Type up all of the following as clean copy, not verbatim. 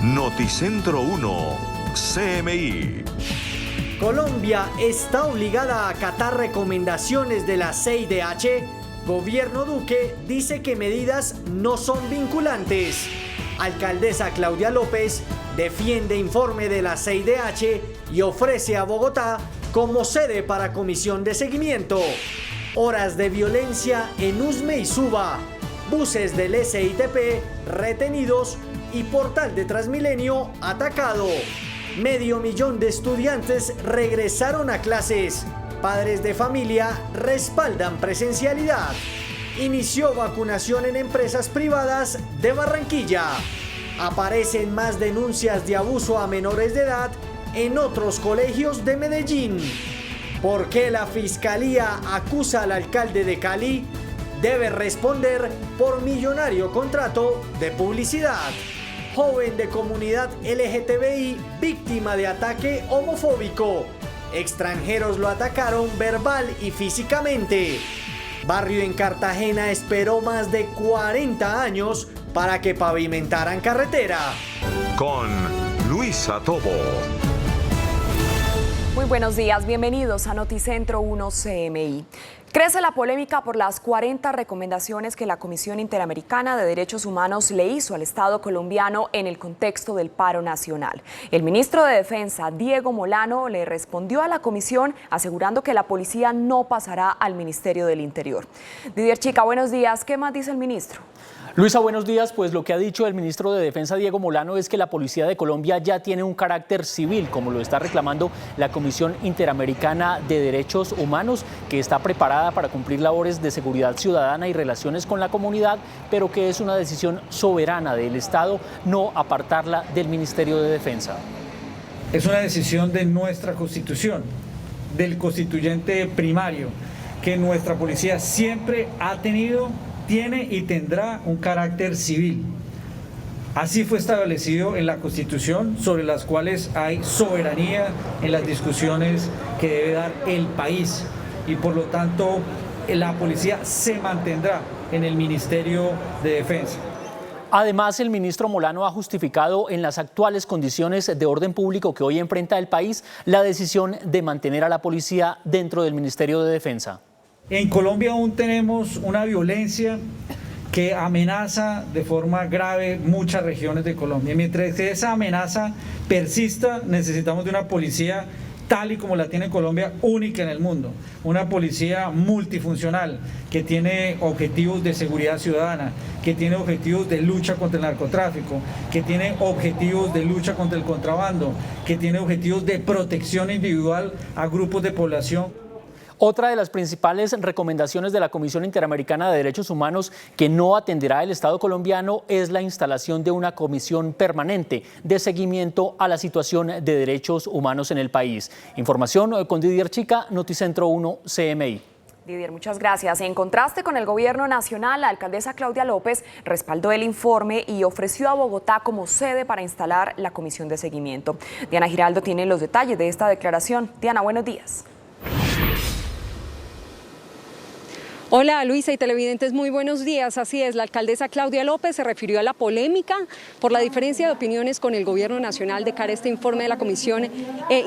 Noticentro 1, CMI. Colombia está obligada a acatar recomendaciones de la CIDH. Gobierno Duque dice que medidas no son vinculantes. Alcaldesa Claudia López defiende informe de la CIDH y ofrece a Bogotá como sede para comisión de seguimiento. Horas de violencia en Usme y Suba. Buses del SITP retenidos y portal de Transmilenio atacado. 500.000 de estudiantes regresaron a clases. Padres de familia respaldan presencialidad. Inició vacunación en empresas privadas de Barranquilla. Aparecen más denuncias de abuso a menores de edad en otros colegios de Medellín. ¿Por qué la fiscalía acusa al alcalde de Cali? Debe responder por millonario contrato de publicidad. Joven de comunidad LGTBI víctima de ataque homofóbico. Extranjeros lo atacaron verbal y físicamente. Barrio en Cartagena esperó más de 40 años para que pavimentaran carretera. Con Luisa Tobo. Muy buenos días, bienvenidos a Noticentro 1 CMI. Crece la polémica por las 40 recomendaciones que la Comisión Interamericana de Derechos Humanos le hizo al Estado colombiano en el contexto del paro nacional. El ministro de Defensa, Diego Molano, le respondió a la comisión asegurando que la policía no pasará al Ministerio del Interior. Didier Chica, buenos días. ¿Qué más dice el ministro? Luisa, buenos días. Pues lo que ha dicho el ministro de Defensa, Diego Molano, es que la Policía de Colombia ya tiene un carácter civil, como lo está reclamando la Comisión Interamericana de Derechos Humanos, que está preparada para cumplir labores de seguridad ciudadana y relaciones con la comunidad, pero que es una decisión soberana del Estado no apartarla del Ministerio de Defensa. Es una decisión de nuestra Constitución, del constituyente primario, que nuestra policía siempre ha tenido, tiene y tendrá un carácter civil. Así fue establecido en la Constitución, sobre las cuales hay soberanía en las discusiones que debe dar el país, y por lo tanto la policía se mantendrá en el Ministerio de Defensa. Además, el ministro Molano ha justificado en las actuales condiciones de orden público que hoy enfrenta el país la decisión de mantener a la policía dentro del Ministerio de Defensa. En Colombia aún tenemos una violencia que amenaza de forma grave muchas regiones de Colombia. Mientras que esa amenaza persista, necesitamos de una policía tal y como la tiene Colombia, única en el mundo. Una policía multifuncional que tiene objetivos de seguridad ciudadana, que tiene objetivos de lucha contra el narcotráfico, que tiene objetivos de lucha contra el contrabando, que tiene objetivos de protección individual a grupos de población. Otra de las principales recomendaciones de la Comisión Interamericana de Derechos Humanos que no atenderá el Estado colombiano es la instalación de una comisión permanente de seguimiento a la situación de derechos humanos en el país. Información con Didier Chica, Noticentro 1 CMI. Didier, muchas gracias. En contraste con el gobierno nacional, la alcaldesa Claudia López respaldó el informe y ofreció a Bogotá como sede para instalar la comisión de seguimiento. Diana Giraldo tiene los detalles de esta declaración. Diana, buenos días. Hola Luisa y televidentes, muy buenos días. Así es, la alcaldesa Claudia López se refirió a la polémica por la diferencia de opiniones con el gobierno nacional de cara a este informe de la Comisión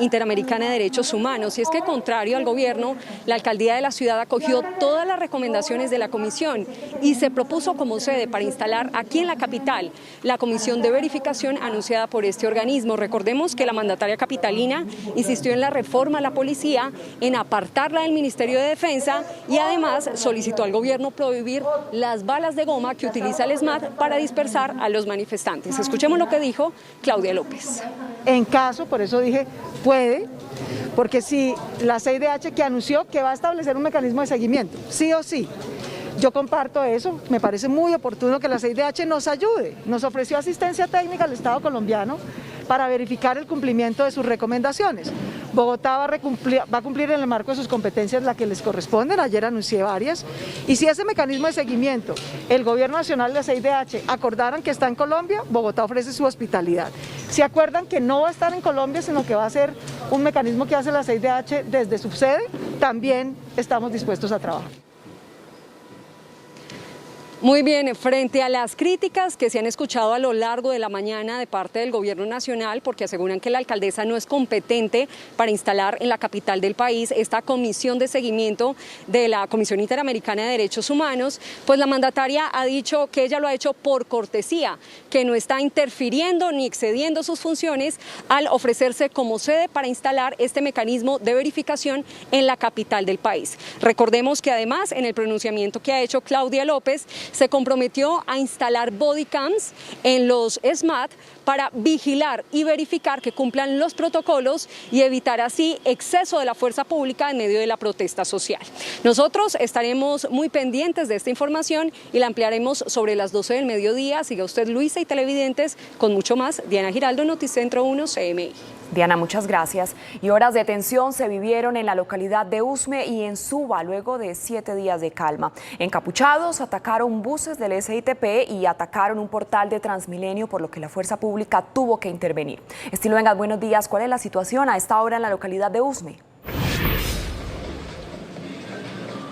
Interamericana de Derechos Humanos. Y es que, contrario al gobierno, la alcaldía de la ciudad acogió todas las recomendaciones de la comisión y se propuso como sede para instalar aquí en la capital la comisión de verificación anunciada por este organismo. Recordemos que la mandataria capitalina insistió en la reforma a la policía, en apartarla del Ministerio de Defensa y además solicitó al gobierno prohibir las balas de goma que utiliza el SMAT para dispersar a los manifestantes. Escuchemos lo que dijo Claudia López. En caso, por eso dije, puede, porque si la CIDH que anunció que va a establecer un mecanismo de seguimiento, sí o sí, yo comparto eso, me parece muy oportuno que la CIDH nos ayude, nos ofreció asistencia técnica al Estado colombiano para verificar el cumplimiento de sus recomendaciones. Bogotá va a cumplir en el marco de sus competencias la que les corresponden, ayer anuncié varias, y si ese mecanismo de seguimiento, el gobierno nacional y la CIDH acordaran que está en Colombia, Bogotá ofrece su hospitalidad. Si acuerdan que no va a estar en Colombia, sino que va a ser un mecanismo que hace la CIDH desde su sede, también estamos dispuestos a trabajar. Muy bien, frente a las críticas que se han escuchado a lo largo de la mañana de parte del Gobierno Nacional, porque aseguran que la alcaldesa no es competente para instalar en la capital del país esta comisión de seguimiento de la Comisión Interamericana de Derechos Humanos, pues la mandataria ha dicho que ella lo ha hecho por cortesía, que no está interfiriendo ni excediendo sus funciones al ofrecerse como sede para instalar este mecanismo de verificación en la capital del país. Recordemos que además en el pronunciamiento que ha hecho Claudia López se comprometió a instalar body cams en los SMAT para vigilar y verificar que cumplan los protocolos y evitar así exceso de la fuerza pública en medio de la protesta social. Nosotros estaremos muy pendientes de esta información y la ampliaremos sobre las 12 del mediodía. Siga usted, Luisa, y televidentes, con mucho más. Diana Giraldo, Noticentro 1 CMI. Diana, muchas gracias. Y horas de tensión se vivieron en la localidad de Usme y en Suba luego de 7 días de calma. Encapuchados atacaron buses del SITP y atacaron un portal de Transmilenio, por lo que la fuerza pública tuvo que intervenir. Estilo Vengas, buenos días. ¿Cuál es la situación a esta hora en la localidad de Usme?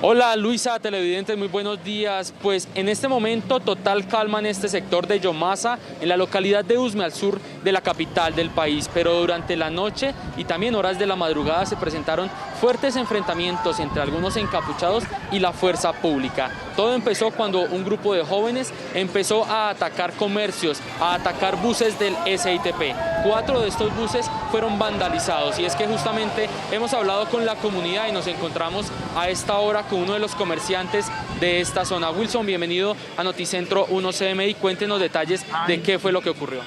Hola Luisa, televidentes, muy buenos días. Pues en este momento total calma en este sector de Yomasa, en la localidad de Usme, al sur de la capital del país. Pero durante la noche y también horas de la madrugada se presentaron fuertes enfrentamientos entre algunos encapuchados y la fuerza pública. Todo empezó cuando un grupo de jóvenes empezó a atacar comercios, a atacar buses del SITP. 4 de estos buses fueron vandalizados y es que justamente hemos hablado con la comunidad y nos encontramos a esta hora con uno de los comerciantes de esta zona. Wilson, bienvenido a Noticentro 1 CMI. Cuéntenos detalles de qué fue lo que ocurrió.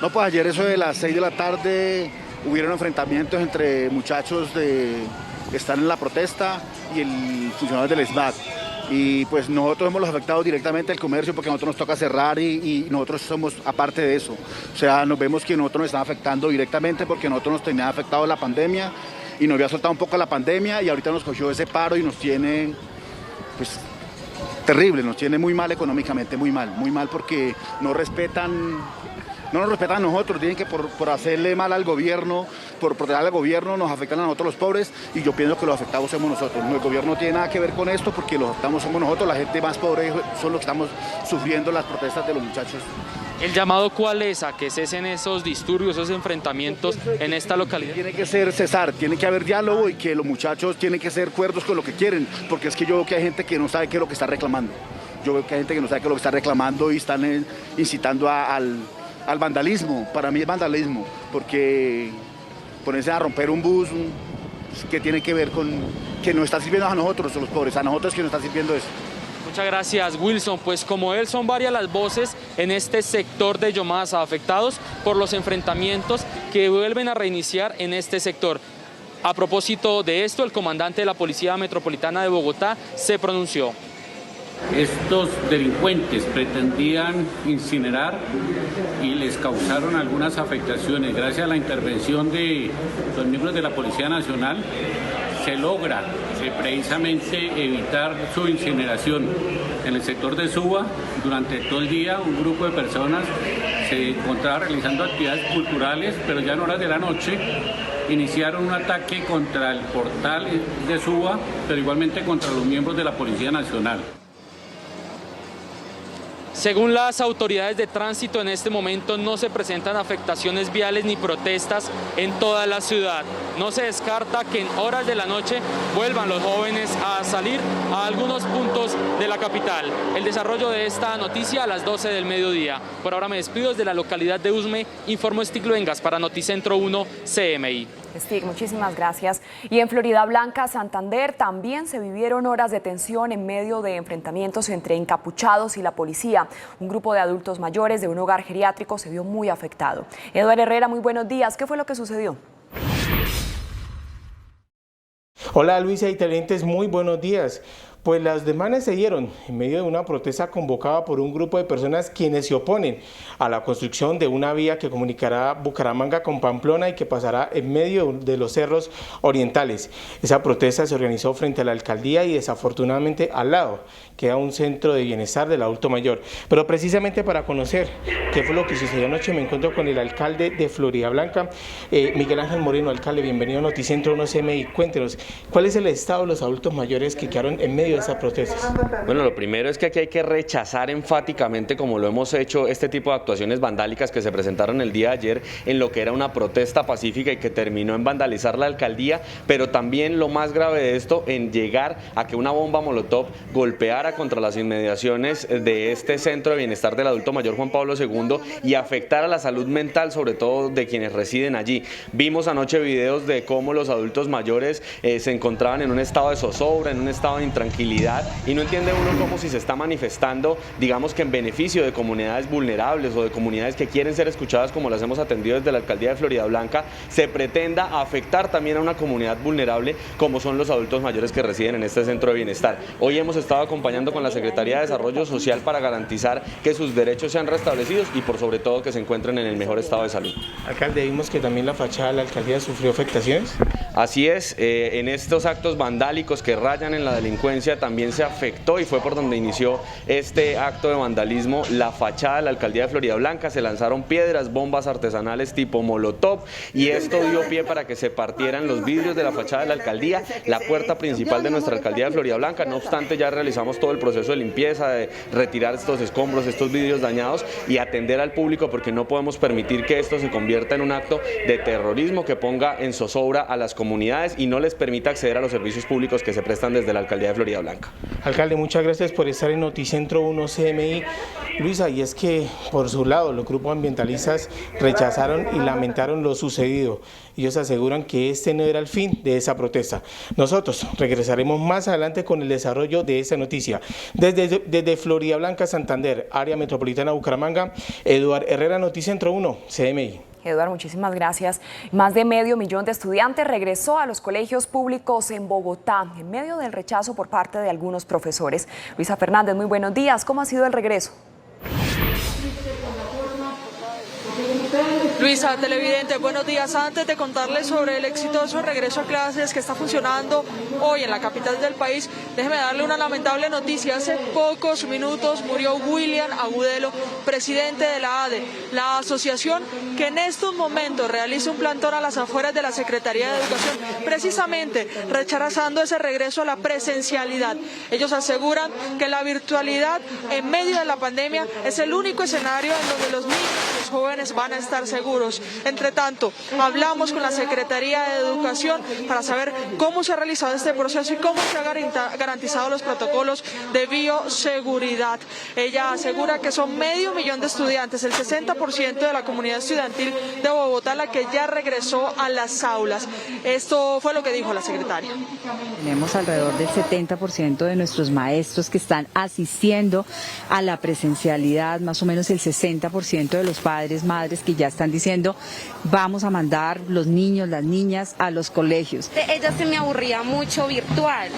No, pues ayer eso de las 6 de la tarde hubieron enfrentamientos entre muchachos que están en la protesta y el funcionario del SMAT. Y pues nosotros hemos los afectados directamente el comercio porque a nosotros nos toca cerrar y nosotros somos aparte de eso. O sea, nos vemos que nosotros nos están afectando directamente porque nosotros nos tenía afectado la pandemia y nos había soltado un poco la pandemia y ahorita nos cogió ese paro y nos tiene pues terrible, nos tiene muy mal económicamente, muy mal porque no nos respetan a nosotros, tienen que por hacerle mal al gobierno, por proteger al gobierno, nos afectan a nosotros los pobres y yo pienso que los afectados somos nosotros. El gobierno no tiene nada que ver con esto porque los afectados somos nosotros, la gente más pobre son los que estamos sufriendo las protestas de los muchachos. ¿El llamado cuál es? ¿A que cesen esos disturbios, esos enfrentamientos en esta localidad? Tiene que cesar, tiene que haber diálogo y que los muchachos tienen que ser cuerdos con lo que quieren, porque es que yo veo que hay gente que no sabe qué es lo que está reclamando. Yo veo que hay gente que no sabe qué es lo que está reclamando y están incitando al vandalismo. Para mí es vandalismo, porque ponerse a romper un bus que tiene que ver con que nos está sirviendo a nosotros, los pobres, a nosotros que nos está sirviendo eso. Muchas gracias, Wilson. Pues como él, son varias las voces en este sector de Yomasa afectados por los enfrentamientos que vuelven a reiniciar en este sector. A propósito de esto, el comandante de la Policía Metropolitana de Bogotá se pronunció. Estos delincuentes pretendían incinerar y les causaron algunas afectaciones. Gracias a la intervención de los miembros de la Policía Nacional se logra precisamente evitar su incineración. En el sector de Suba, durante todo el día, un grupo de personas se encontraba realizando actividades culturales, pero ya en horas de la noche iniciaron un ataque contra el portal de Suba, pero igualmente contra los miembros de la Policía Nacional. Según las autoridades de tránsito, en este momento no se presentan afectaciones viales ni protestas en toda la ciudad. No se descarta que en horas de la noche vuelvan los jóvenes a salir a algunos puntos de la capital. El desarrollo de esta noticia a las 12 del mediodía. Por ahora me despido desde la localidad de Usme. Informó Estiglo Vengas para Noticentro 1 CMI. Stig, muchísimas gracias. Y en Florida Blanca, Santander, también se vivieron horas de tensión en medio de enfrentamientos entre encapuchados y la policía. Un grupo de adultos mayores de un hogar geriátrico se vio muy afectado. Eduardo Herrera, muy buenos días. ¿Qué fue lo que sucedió? Hola Luisa y televidentes, muy buenos días. Pues las demandas se dieron en medio de una protesta convocada por un grupo de personas quienes se oponen a la construcción de una vía que comunicará Bucaramanga con Pamplona y que pasará en medio de los cerros orientales. Esa protesta se organizó frente a la alcaldía y desafortunadamente al lado queda un centro de bienestar del adulto mayor. Pero precisamente para conocer qué fue lo que sucedió anoche me encuentro con el alcalde de Florida Blanca, Miguel Ángel Moreno. Alcalde, bienvenido a Noticentro 1 CMI. Cuéntenos, ¿cuál es el estado de los adultos mayores que quedaron en medio a esas protestas? Bueno, lo primero es que aquí hay que rechazar enfáticamente, como lo hemos hecho, este tipo de actuaciones vandálicas que se presentaron el día de ayer en lo que era una protesta pacífica y que terminó en vandalizar la alcaldía, pero también lo más grave de esto, en llegar a que una bomba molotov golpeara contra las inmediaciones de este centro de bienestar del adulto mayor Juan Pablo II y afectar a la salud mental, sobre todo de quienes residen allí. Vimos anoche videos de cómo los adultos mayores se encontraban en un estado de zozobra, en un estado de intranquilidad, y no entiende uno cómo, si se está manifestando, digamos que en beneficio de comunidades vulnerables o de comunidades que quieren ser escuchadas, como las hemos atendido desde la alcaldía de Floridablanca, se pretenda afectar también a una comunidad vulnerable como son los adultos mayores que residen en este centro de bienestar. Hoy hemos estado acompañando con la Secretaría de Desarrollo Social para garantizar que sus derechos sean restablecidos y por sobre todo que se encuentren en el mejor estado de salud. Alcalde, vimos que también la fachada de la alcaldía sufrió afectaciones. Así es, en estos actos vandálicos que rayan en la delincuencia también se afectó, y fue por donde inició este acto de vandalismo, la fachada de la alcaldía de Floridablanca. Se lanzaron piedras, bombas artesanales tipo molotov, y esto dio pie para que se partieran los vidrios de la fachada de la alcaldía, la puerta principal de nuestra alcaldía de Floridablanca. No obstante, ya realizamos todo el proceso de limpieza, de retirar estos escombros, estos vidrios dañados y atender al público, porque no podemos permitir que esto se convierta en un acto de terrorismo que ponga en zozobra a las comunidades y no les permita acceder a los servicios públicos que se prestan desde la alcaldía de Floridablanca. Alcalde, muchas gracias por estar en Noticentro 1 CMI. Luisa, y es que por su lado los grupos ambientalistas rechazaron y lamentaron lo sucedido. Ellos aseguran que este no era el fin de esa protesta. Nosotros regresaremos más adelante con el desarrollo de esta noticia. Desde Floridablanca, Santander, área metropolitana Bucaramanga, Eduard Herrera, Noticentro 1 CMI. Eduardo, muchísimas gracias. Más de 500.000 de estudiantes regresó a los colegios públicos en Bogotá en medio del rechazo por parte de algunos profesores. Luisa Fernández, muy buenos días. ¿Cómo ha sido el regreso? Luisa, televidente, buenos días. Antes de contarles sobre el exitoso regreso a clases que está funcionando hoy en la capital del país, déjeme darle una lamentable noticia. Hace pocos minutos murió William Agudelo, presidente de la ADE, la asociación que en estos momentos realiza un plantón a las afueras de la Secretaría de Educación, precisamente rechazando ese regreso a la presencialidad. Ellos aseguran que la virtualidad en medio de la pandemia es el único escenario en donde los niños y los jóvenes van a estar seguros. Entre tanto, hablamos con la Secretaría de Educación para saber cómo se ha realizado este proceso y cómo se han garantizado los protocolos de bioseguridad. Ella asegura que son 500.000 de estudiantes, el 60% de la comunidad estudiantil de Bogotá, la que ya regresó a las aulas. Esto fue lo que dijo la secretaria. Tenemos alrededor del 70% de nuestros maestros que están asistiendo a la presencialidad, más o menos el 60% de los padres, madres que ya están diciendo vamos a mandar los niños, las niñas a los colegios. Ella se me aburría mucho virtual,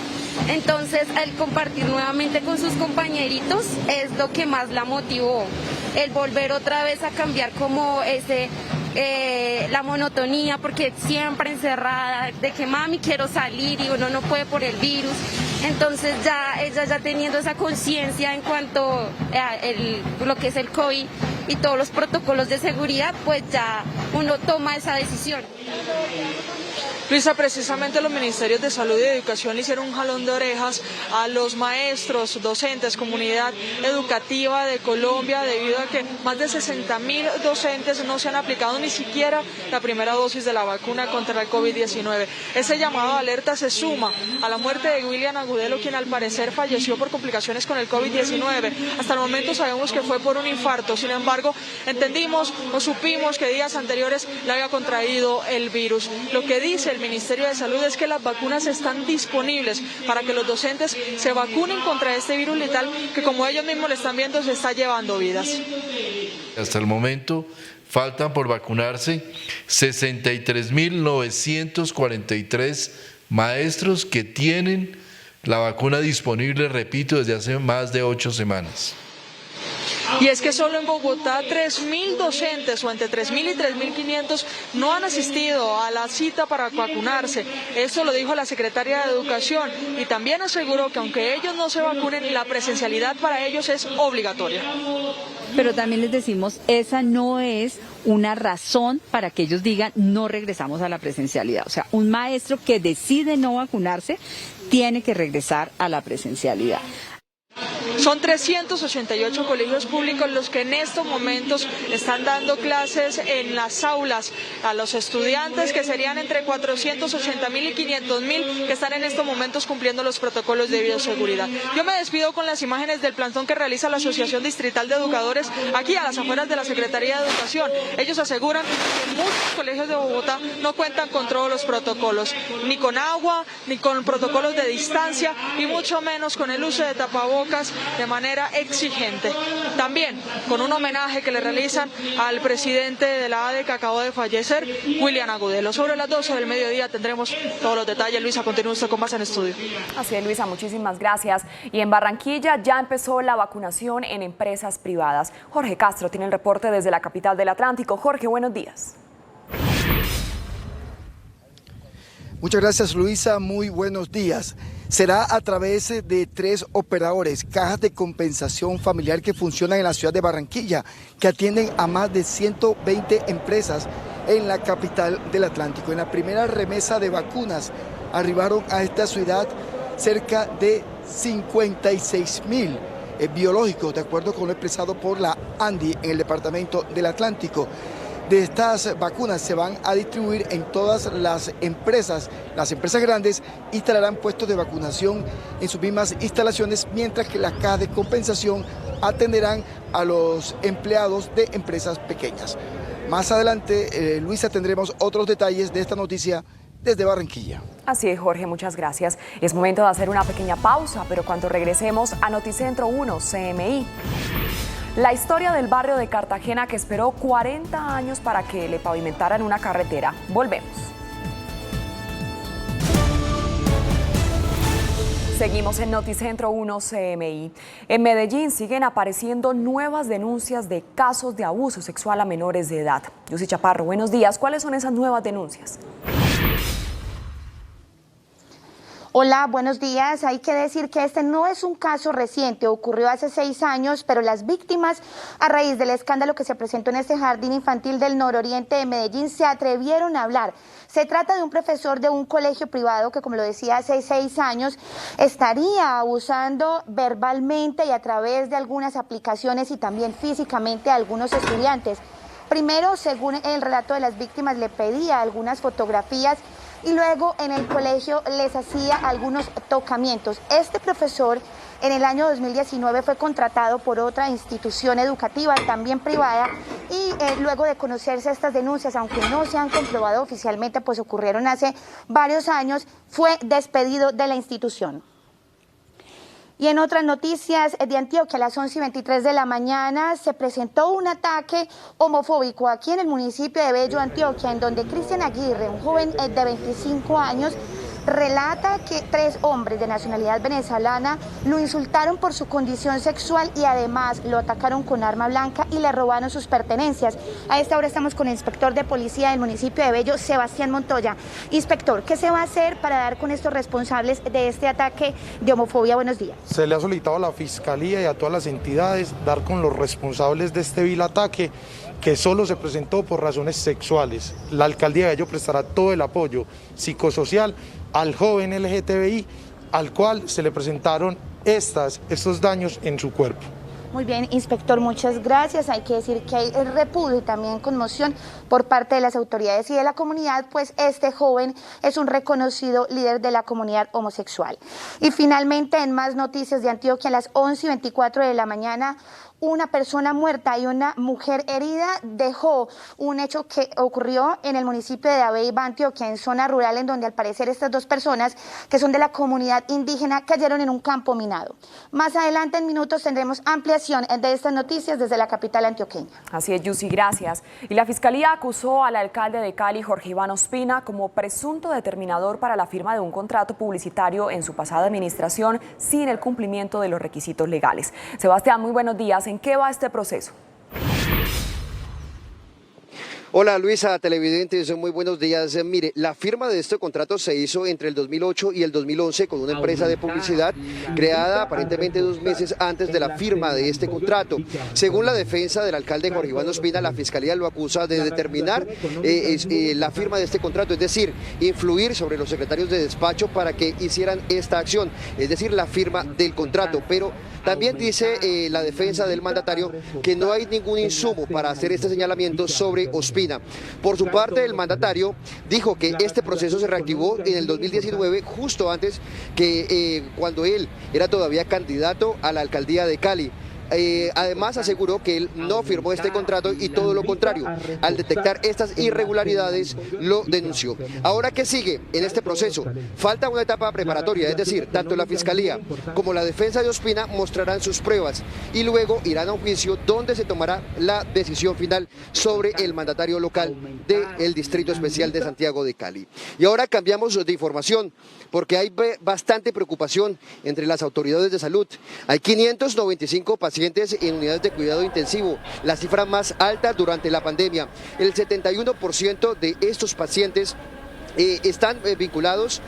entonces el compartir nuevamente con sus compañeritos es lo que más la motivó, el volver otra vez a cambiar como la monotonía, porque siempre encerrada, de que mami quiero salir y uno no puede por el virus. Entonces ella ya teniendo esa conciencia en cuanto a lo que es el COVID y todos los protocolos de seguridad, pues ya uno toma esa decisión. Luisa, precisamente los ministerios de Salud y de Educación le hicieron un jalón de orejas a los maestros, docentes, comunidad educativa de Colombia, debido a que más de 60.000 docentes no se han aplicado ni siquiera la primera dosis de la vacuna contra el COVID-19. Ese llamado de alerta se suma a la muerte de William Agudelo, quien al parecer falleció por complicaciones con el COVID-19. Hasta el momento sabemos que fue por un infarto, sin embargo, entendimos o supimos que días anteriores le había contraído el virus. Lo que dice el Ministerio de Salud es que las vacunas están disponibles para que los docentes se vacunen contra este virus letal que, como ellos mismos lo están viendo, se está llevando vidas. Hasta el momento faltan por vacunarse 63.943 maestros que tienen la vacuna disponible, repito, desde hace más de 8 semanas. Y es que solo en Bogotá 3.000 docentes, o entre 3.000 y 3.500, no han asistido a la cita para vacunarse. Eso lo dijo la secretaria de Educación, y también aseguró que aunque ellos no se vacunen, la presencialidad para ellos es obligatoria. pero también les decimos, esa no es una razón para que ellos digan no regresamos a la presencialidad. O sea, un maestro que decide no vacunarse tiene que regresar a la presencialidad. Son 388 colegios públicos los que en estos momentos están dando clases en las aulas a los estudiantes, que serían entre 480.000 y 500.000 que están en estos momentos cumpliendo los protocolos de bioseguridad. Yo me despido con las imágenes del plantón que realiza la Asociación Distrital de Educadores aquí a las afueras de la Secretaría de Educación. Ellos aseguran que muchos colegios de Bogotá no cuentan con todos los protocolos, ni con agua, ni con protocolos de distancia y mucho menos con el uso de tapabocas de manera exigente. También con un homenaje que le realizan al presidente de la ADE que acabó de fallecer, William Agudelo. Sobre las 12 del mediodía tendremos todos los detalles. Luisa, continúa usted con más en estudio. Así es, Luisa, muchísimas gracias. Y en Barranquilla ya empezó la vacunación en empresas privadas. Jorge Castro tiene el reporte desde la capital del Atlántico. Jorge, buenos días. Muchas gracias, Luisa, muy buenos días. Será a través de 3 operadores, cajas de compensación familiar que funcionan en la ciudad de Barranquilla, que atienden a más de 120 empresas en la capital del Atlántico. En la primera remesa de vacunas arribaron a esta ciudad cerca de 56.000 biológicos, de acuerdo con lo expresado por la ANDI en el departamento del Atlántico. De estas vacunas se van a distribuir en todas las empresas grandes instalarán puestos de vacunación en sus mismas instalaciones, mientras que las cajas de compensación atenderán a los empleados de empresas pequeñas. Más adelante, Luisa, tendremos otros detalles de esta noticia desde Barranquilla. Así es, Jorge, muchas gracias. Es momento de hacer una pequeña pausa, pero cuando regresemos a Noticentro 1 CMI. La historia del barrio de Cartagena que esperó 40 años para que le pavimentaran una carretera. Volvemos. Seguimos en Noticentro 1 CMI. En Medellín siguen apareciendo nuevas denuncias de casos de abuso sexual a menores de edad. Yusi Chaparro, buenos días. ¿Cuáles son esas nuevas denuncias? Hola, buenos días. Hay que decir que este no es un caso reciente, ocurrió hace 6 años, pero las víctimas, a raíz del escándalo que se presentó en este jardín infantil del nororiente de Medellín, se atrevieron a hablar. Se trata de un profesor de un colegio privado que, como lo decía, hace 6 años estaría abusando verbalmente y a través de algunas aplicaciones y también físicamente a algunos estudiantes. Primero, según el relato de las víctimas, le pedía algunas fotografías y luego en el colegio les hacía algunos tocamientos. Este profesor en el año 2019 fue contratado por otra institución educativa, también privada, y luego de conocerse estas denuncias, aunque no se han comprobado oficialmente, pues ocurrieron hace varios años, fue despedido de la institución. Y en otras noticias de Antioquia, a las 11:23 de la mañana se presentó un ataque homofóbico aquí en el municipio de Bello, Antioquia, en donde Cristian Aguirre, un joven de 25 años, relata que 3 hombres de nacionalidad venezolana lo insultaron por su condición sexual y además lo atacaron con arma blanca y le robaron sus pertenencias. A esta hora estamos con el inspector de policía del municipio de Bello, Sebastián Montoya. Inspector, ¿qué se va a hacer para dar con estos responsables de este ataque de homofobia? Buenos días. Se le ha solicitado a la Fiscalía y a todas las entidades dar con los responsables de este vil ataque, que solo se presentó por razones sexuales. La Alcaldía de Bello prestará todo el apoyo psicosocial al joven LGTBI al cual se le presentaron estos daños en su cuerpo. Muy bien, inspector, muchas gracias. Hay que decir que hay repudio y también conmoción por parte de las autoridades y de la comunidad, pues este joven es un reconocido líder de la comunidad homosexual. Y finalmente, en más noticias de Antioquia, a las 11:24 de la mañana, una persona muerta y una mujer herida dejó un hecho que ocurrió en el municipio de Abeiba, Antioquia, en zona rural, en donde al parecer estas 2 personas, que son de la comunidad indígena, cayeron en un campo minado. Más adelante, en minutos, tendremos ampliación de estas noticias desde la capital antioqueña. Así es, Yusi, gracias. Y la Fiscalía acusó al alcalde de Cali, Jorge Iván Ospina, como presunto determinador para la firma de un contrato publicitario en su pasada administración sin el cumplimiento de los requisitos legales. Sebastián, muy buenos días. ¿En qué va este proceso? Hola Luisa, televidentes, muy buenos días. Mire, la firma de este contrato se hizo entre el 2008 y el 2011 con una empresa de publicidad creada aparentemente 2 meses antes de la firma de este contrato. Según la defensa del alcalde Jorge Iván Ospina, la Fiscalía lo acusa de determinar la firma de este contrato, es decir, influir sobre los secretarios de despacho para que hicieran esta acción, es decir, la firma del contrato. Pero también dice la defensa del mandatario que no hay ningún insumo para hacer este señalamiento sobre Ospina. Por su parte, el mandatario dijo que este proceso se reactivó en el 2019, justo antes que cuando él era todavía candidato a la alcaldía de Cali. Además aseguró que él no firmó este contrato y todo lo contrario, al detectar estas irregularidades lo denunció. Ahora, ¿qué sigue en este proceso? Falta una etapa preparatoria, es decir, tanto la Fiscalía como la defensa de Ospina mostrarán sus pruebas y luego irán a un juicio donde se tomará la decisión final sobre el mandatario local del Distrito Especial de Santiago de Cali. Y ahora cambiamos de información porque hay bastante preocupación entre las autoridades de salud. Hay 595 pacientes en unidades de cuidado intensivo, la cifra más alta durante la pandemia. El 71% de estos pacientes están vinculados,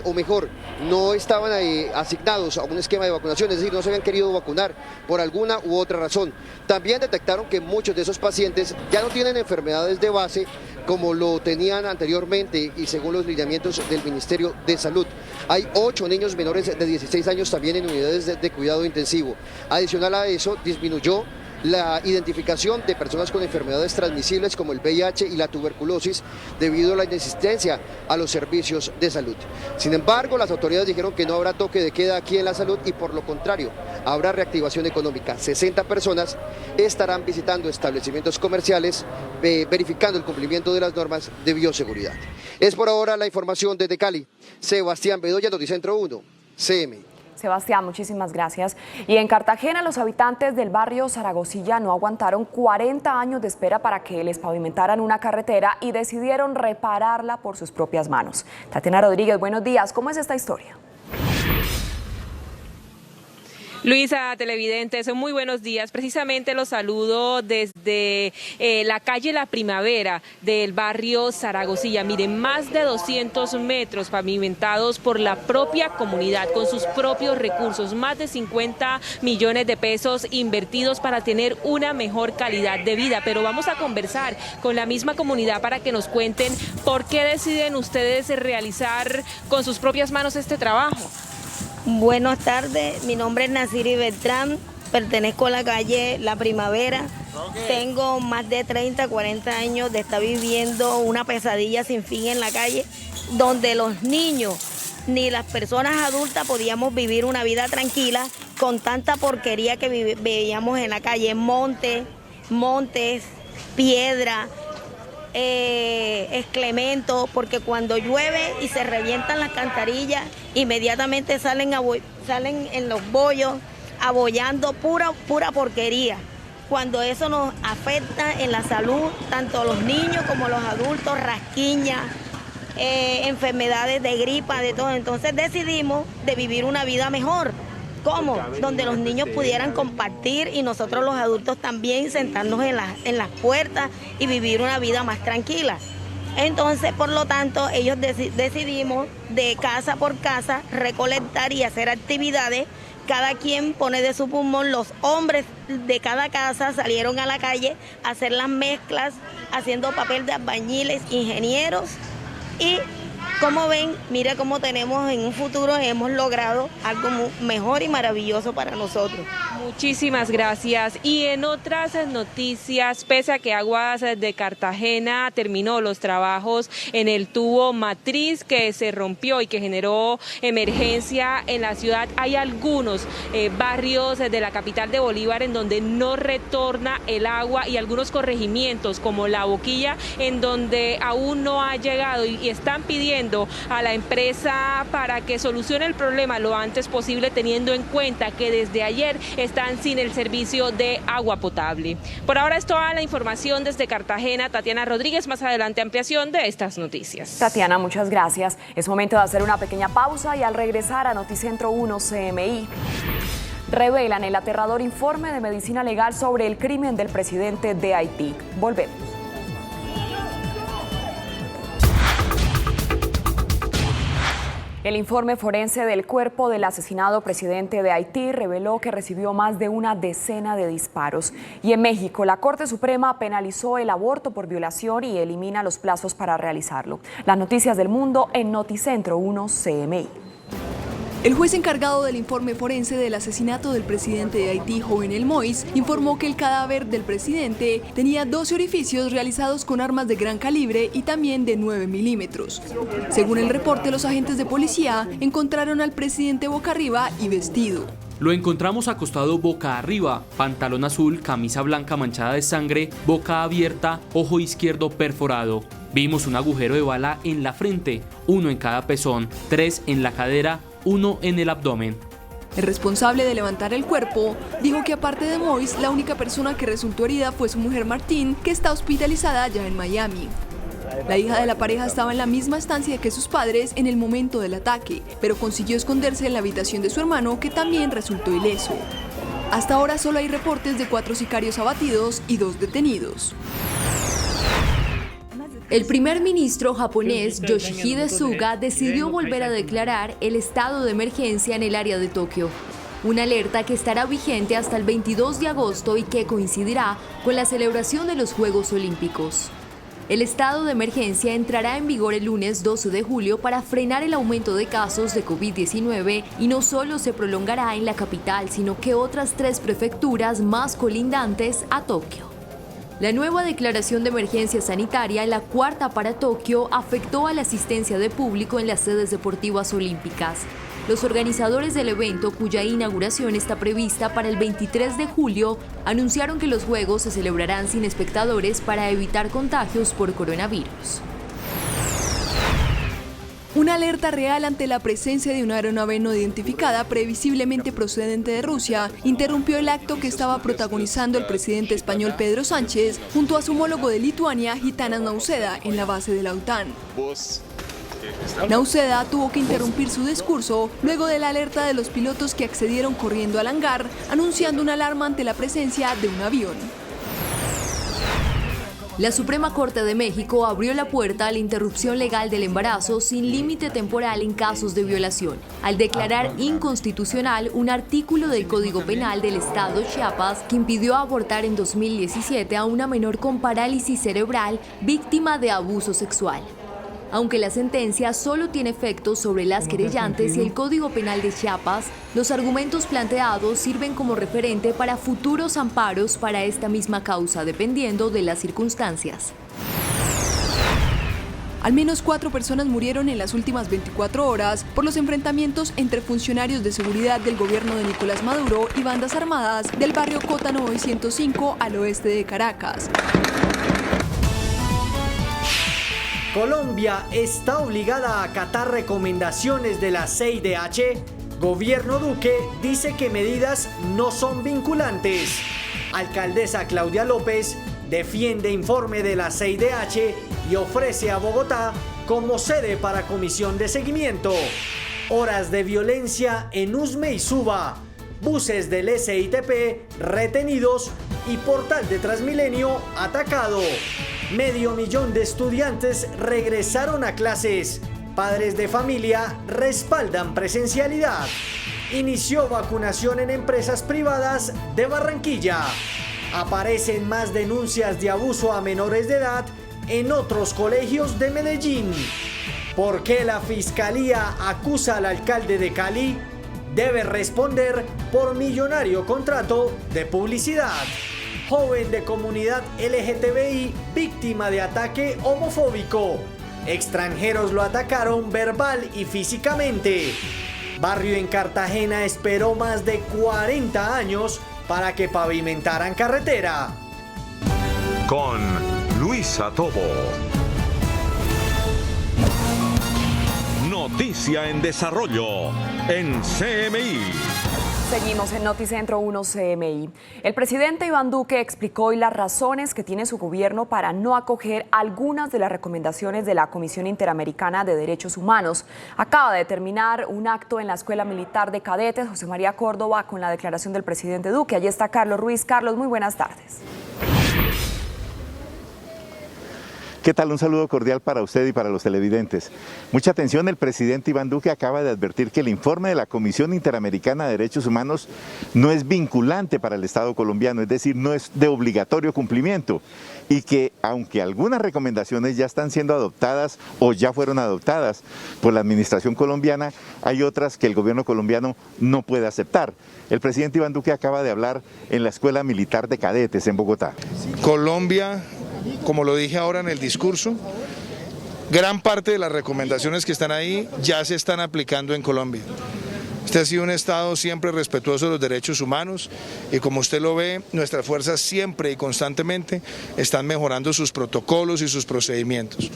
o mejor, no estaban asignados a un esquema de vacunación, es decir, no se habían querido vacunar por alguna u otra razón. También detectaron que muchos de esos pacientes ya no tienen enfermedades de base como lo tenían anteriormente y según los lineamientos del Ministerio de Salud. Hay 8 niños menores de 16 años también en unidades de cuidado intensivo. Adicional a eso, disminuyó la identificación de personas con enfermedades transmisibles como el VIH y la tuberculosis debido a la inexistencia a los servicios de salud. Sin embargo, las autoridades dijeron que no habrá toque de queda aquí en la salud y por lo contrario, habrá reactivación económica. 60 personas estarán visitando establecimientos comerciales, verificando el cumplimiento de las normas de bioseguridad. Es por ahora la información desde Cali. Sebastián Bedoya, Noticentro 1, CMI. Sebastián, muchísimas gracias. Y en Cartagena, los habitantes del barrio Zaragozilla no aguantaron 40 años de espera para que les pavimentaran una carretera y decidieron repararla por sus propias manos. Tatiana Rodríguez, buenos días. ¿Cómo es esta historia? Luisa, televidentes, muy buenos días. Precisamente los saludo desde la calle La Primavera del barrio Zaragozilla. Miren, más de 200 metros pavimentados por la propia comunidad, con sus propios recursos, más de 50 millones de pesos invertidos para tener una mejor calidad de vida. Pero vamos a conversar con la misma comunidad para que nos cuenten por qué deciden ustedes realizar con sus propias manos este trabajo. Buenas tardes, mi nombre es Naciri Beltrán, pertenezco a la calle La Primavera. Tengo más de 30, 40 años de estar viviendo una pesadilla sin fin en la calle, donde los niños ni las personas adultas podíamos vivir una vida tranquila con tanta porquería que veíamos en la calle, montes, piedra, excremento, porque cuando llueve y se revientan las cantarillas, inmediatamente salen en los bollos abollando pura porquería. Cuando eso nos afecta en la salud, tanto los niños como los adultos, rasquiña, enfermedades de gripa, de todo. Entonces decidimos de vivir una vida mejor. ¿Cómo? Donde los niños pudieran compartir y nosotros los adultos también sentarnos en las puertas y vivir una vida más tranquila. Entonces, por lo tanto, ellos decidimos de casa por casa recolectar y hacer actividades. Cada quien pone de su pulmón, los hombres de cada casa salieron a la calle a hacer las mezclas, haciendo papel de albañiles, ingenieros y... Como ven, mira cómo tenemos en un futuro, hemos logrado algo mejor y maravilloso para nosotros. Muchísimas gracias. Y en otras noticias, pese a que Aguas de Cartagena terminó los trabajos en el tubo matriz que se rompió y que generó emergencia en la ciudad, hay algunos barrios de la capital de Bolívar en donde no retorna el agua y algunos corregimientos como La Boquilla en donde aún no ha llegado y están pidiendo a la empresa para que solucione el problema lo antes posible, teniendo en cuenta que desde ayer están sin el servicio de agua potable. Por ahora es toda la información desde Cartagena. Tatiana Rodríguez, más adelante ampliación de estas noticias. Tatiana, muchas gracias. Es momento de hacer una pequeña pausa y al regresar a Noticentro 1 CMI. Revelan el aterrador informe de medicina legal sobre el crimen del presidente de Haití. Volvemos. El informe forense del cuerpo del asesinado presidente de Haití reveló que recibió más de una decena de disparos. Y en México, la Corte Suprema penalizó el aborto por violación y elimina los plazos para realizarlo. Las noticias del mundo en Noticentro 1 CMI. El juez encargado del informe forense del asesinato del presidente de Haití, Jovenel Moïse, informó que el cadáver del presidente tenía 12 orificios realizados con armas de gran calibre y también de 9 milímetros. Según el reporte, los agentes de policía encontraron al presidente boca arriba y vestido. Lo encontramos acostado boca arriba, pantalón azul, camisa blanca manchada de sangre, boca abierta, ojo izquierdo perforado. Vimos un agujero de bala en la frente, 1 en cada pezón, 3 en la cadera, 1 en el abdomen. El responsable de levantar el cuerpo dijo que aparte de Moïse, la única persona que resultó herida fue su mujer Martín, que está hospitalizada ya en Miami. La hija de la pareja estaba en la misma estancia que sus padres en el momento del ataque, pero consiguió esconderse en la habitación de su hermano, que también resultó ileso. Hasta ahora solo hay reportes de 4 sicarios abatidos y 2 detenidos. El primer ministro japonés Yoshihide Suga decidió volver a declarar el estado de emergencia en el área de Tokio. Una alerta que estará vigente hasta el 22 de agosto y que coincidirá con la celebración de los Juegos Olímpicos. El estado de emergencia entrará en vigor el lunes 12 de julio para frenar el aumento de casos de COVID-19 y no solo se prolongará en la capital, sino que otras 3 prefecturas más colindantes a Tokio. La nueva declaración de emergencia sanitaria, la 4ª para Tokio, afectó a la asistencia de público en las sedes deportivas olímpicas. Los organizadores del evento, cuya inauguración está prevista para el 23 de julio, anunciaron que los Juegos se celebrarán sin espectadores para evitar contagios por coronavirus. Una alerta real ante la presencia de una aeronave no identificada, previsiblemente procedente de Rusia, interrumpió el acto que estaba protagonizando el presidente español Pedro Sánchez junto a su homólogo de Lituania, Gitanas Nausėda, en la base de la OTAN. Nausėda tuvo que interrumpir su discurso luego de la alerta de los pilotos que accedieron corriendo al hangar, anunciando una alarma ante la presencia de un avión. La Suprema Corte de México abrió la puerta a la interrupción legal del embarazo sin límite temporal en casos de violación, al declarar inconstitucional un artículo del Código Penal del Estado Chiapas que impidió abortar en 2017 a una menor con parálisis cerebral víctima de abuso sexual. Aunque la sentencia solo tiene efectos sobre las querellantes y el Código Penal de Chiapas, los argumentos planteados sirven como referente para futuros amparos para esta misma causa, dependiendo de las circunstancias. Al menos 4 personas murieron en las últimas 24 horas por los enfrentamientos entre funcionarios de seguridad del gobierno de Nicolás Maduro y bandas armadas del barrio Cota 905 al oeste de Caracas. Colombia está obligada a acatar recomendaciones de la CIDH. Gobierno Duque dice que medidas no son vinculantes. Alcaldesa Claudia López defiende informe de la CIDH y ofrece a Bogotá como sede para comisión de seguimiento. Horas de violencia en Usme y Suba. Buses del SITP retenidos y portal de Transmilenio atacado. 500.000 de estudiantes regresaron a clases. Padres de familia respaldan presencialidad. Inició vacunación en empresas privadas de Barranquilla. Aparecen más denuncias de abuso a menores de edad en otros colegios de Medellín. ¿Por qué la fiscalía acusa al alcalde de Cali? Debe responder por millonario contrato de publicidad. Joven de comunidad LGTBI víctima de ataque homofóbico. Extranjeros lo atacaron verbal y físicamente. Barrio en Cartagena esperó más de 40 años para que pavimentaran carretera. Con Luisa Tobo. Noticia en desarrollo en CMI. Seguimos en Noticentro 1 CMI. El presidente Iván Duque explicó hoy las razones que tiene su gobierno para no acoger algunas de las recomendaciones de la Comisión Interamericana de Derechos Humanos. Acaba de terminar un acto en la Escuela Militar de Cadetes, José María Córdoba, con la declaración del presidente Duque. Allí está Carlos Ruiz. Carlos, muy buenas tardes. ¿Qué tal? Un saludo cordial para usted y para los televidentes. Mucha atención, el presidente Iván Duque acaba de advertir que el informe de la Comisión Interamericana de Derechos Humanos no es vinculante para el Estado colombiano, es decir, no es de obligatorio cumplimiento, y que aunque algunas recomendaciones ya están siendo adoptadas o ya fueron adoptadas por la administración colombiana, hay otras que el gobierno colombiano no puede aceptar. El presidente Iván Duque acaba de hablar en la Escuela Militar de Cadetes en Bogotá. Colombia, como lo dije ahora en el discurso, gran parte de las recomendaciones que están ahí ya se están aplicando en Colombia. Este ha sido un Estado siempre respetuoso de los derechos humanos y como usted lo ve, nuestras fuerzas siempre y constantemente están mejorando sus protocolos y sus procedimientos.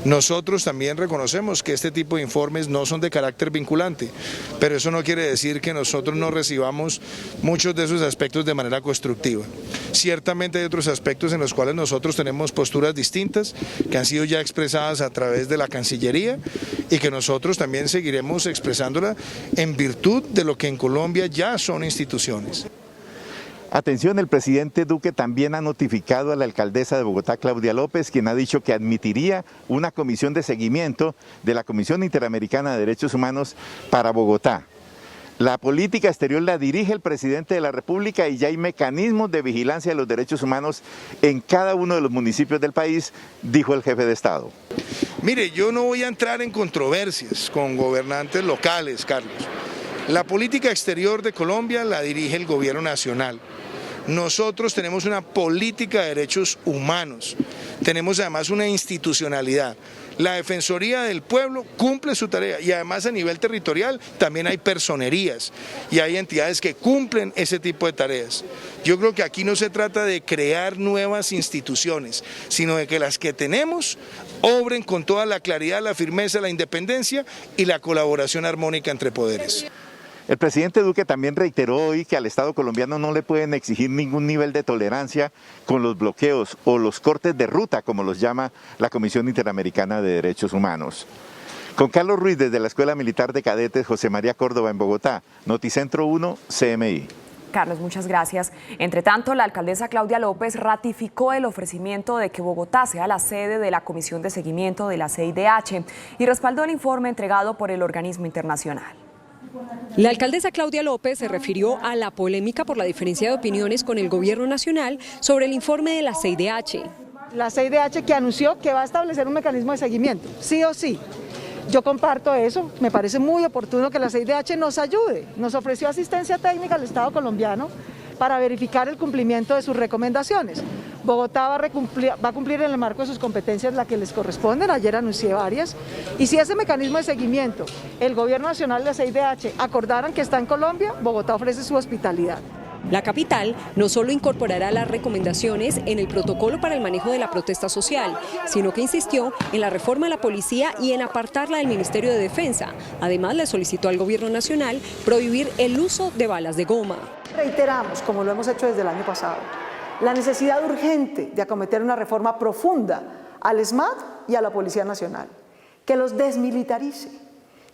Nosotros también reconocemos que este tipo de informes no son de carácter vinculante, pero eso no quiere decir que nosotros no recibamos muchos de esos aspectos de manera constructiva. Ciertamente hay otros aspectos en los cuales nosotros tenemos posturas distintas que han sido ya expresadas a través de la Cancillería y que nosotros también seguiremos expresándola en virtud de lo que en Colombia ya son instituciones. Atención, el presidente Duque también ha notificado a la alcaldesa de Bogotá, Claudia López, quien ha dicho que admitiría una comisión de seguimiento de la Comisión Interamericana de Derechos Humanos para Bogotá. La política exterior la dirige el presidente de la República y ya hay mecanismos de vigilancia de los derechos humanos en cada uno de los municipios del país, dijo el jefe de Estado. Mire, yo no voy a entrar en controversias con gobernantes locales, Carlos. La política exterior de Colombia la dirige el gobierno nacional. Nosotros tenemos una política de derechos humanos, tenemos además una institucionalidad. La Defensoría del Pueblo cumple su tarea y además a nivel territorial también hay personerías y hay entidades que cumplen ese tipo de tareas. Yo creo que aquí no se trata de crear nuevas instituciones, sino de que las que tenemos obren con toda la claridad, la firmeza, la independencia y la colaboración armónica entre poderes. El presidente Duque también reiteró hoy que al Estado colombiano no le pueden exigir ningún nivel de tolerancia con los bloqueos o los cortes de ruta, como los llama la Comisión Interamericana de Derechos Humanos. Con Carlos Ruiz desde la Escuela Militar de Cadetes José María Córdoba en Bogotá, Noticentro 1, CMI. Carlos, muchas gracias. Entre tanto, la alcaldesa Claudia López ratificó el ofrecimiento de que Bogotá sea la sede de la Comisión de Seguimiento de la CIDH y respaldó el informe entregado por el organismo internacional. La alcaldesa Claudia López se refirió a la polémica por la diferencia de opiniones con el gobierno nacional sobre el informe de la CIDH. La CIDH que anunció que va a establecer un mecanismo de seguimiento, sí o sí. Yo comparto eso, me parece muy oportuno que la CIDH nos ayude. Nos ofreció asistencia técnica al Estado colombiano para verificar el cumplimiento de sus recomendaciones. Bogotá va a cumplir en el marco de sus competencias la que les corresponden, ayer anuncié varias, y si ese mecanismo de seguimiento, el gobierno nacional y la CIDH acordaran que está en Colombia, Bogotá ofrece su hospitalidad. La capital no solo incorporará las recomendaciones en el protocolo para el manejo de la protesta social, sino que insistió en la reforma de la policía y en apartarla del Ministerio de Defensa. Además, le solicitó al gobierno nacional prohibir el uso de balas de goma. Reiteramos, como lo hemos hecho desde el año pasado, la necesidad urgente de acometer una reforma profunda al SMAT y a la Policía Nacional, que los desmilitarice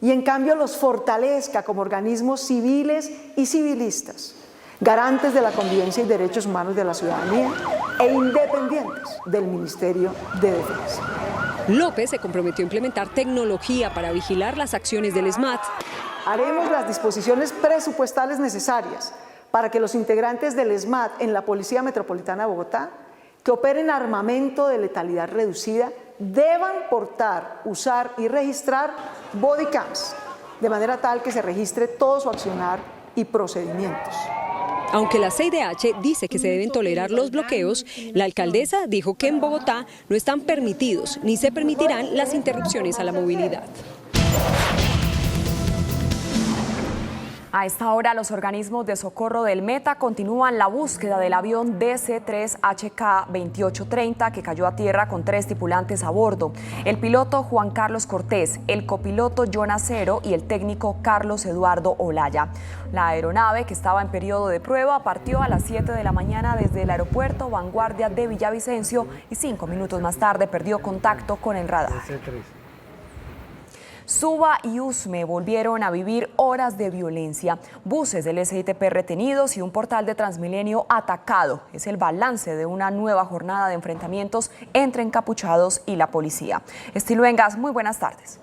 y en cambio los fortalezca como organismos civiles y civilistas, garantes de la convivencia y derechos humanos de la ciudadanía e independientes del Ministerio de Defensa. López se comprometió a implementar tecnología para vigilar las acciones del SMAT. Haremos las disposiciones presupuestales necesarias para que los integrantes del SMAT en la Policía Metropolitana de Bogotá, que operen armamento de letalidad reducida, deban portar, usar y registrar bodycams, de manera tal que se registre todo su accionar y procedimientos. Aunque la CIDH dice que se deben tolerar los bloqueos, la alcaldesa dijo que en Bogotá no están permitidos ni se permitirán las interrupciones a la movilidad. A esta hora, los organismos de socorro del Meta continúan la búsqueda del avión DC-3HK-2830 que cayó a tierra con 3 tripulantes a bordo. El piloto Juan Carlos Cortés, el copiloto John Acero y el técnico Carlos Eduardo Olaya. La aeronave, que estaba en periodo de prueba, partió a las 7 de la mañana desde el aeropuerto Vanguardia de Villavicencio y 5 minutos más tarde perdió contacto con el radar. Suba y Usme volvieron a vivir horas de violencia. Buses del SITP retenidos y un portal de Transmilenio atacado. Es el balance de una nueva jornada de enfrentamientos entre encapuchados y la policía. Estiluengas, muy buenas tardes.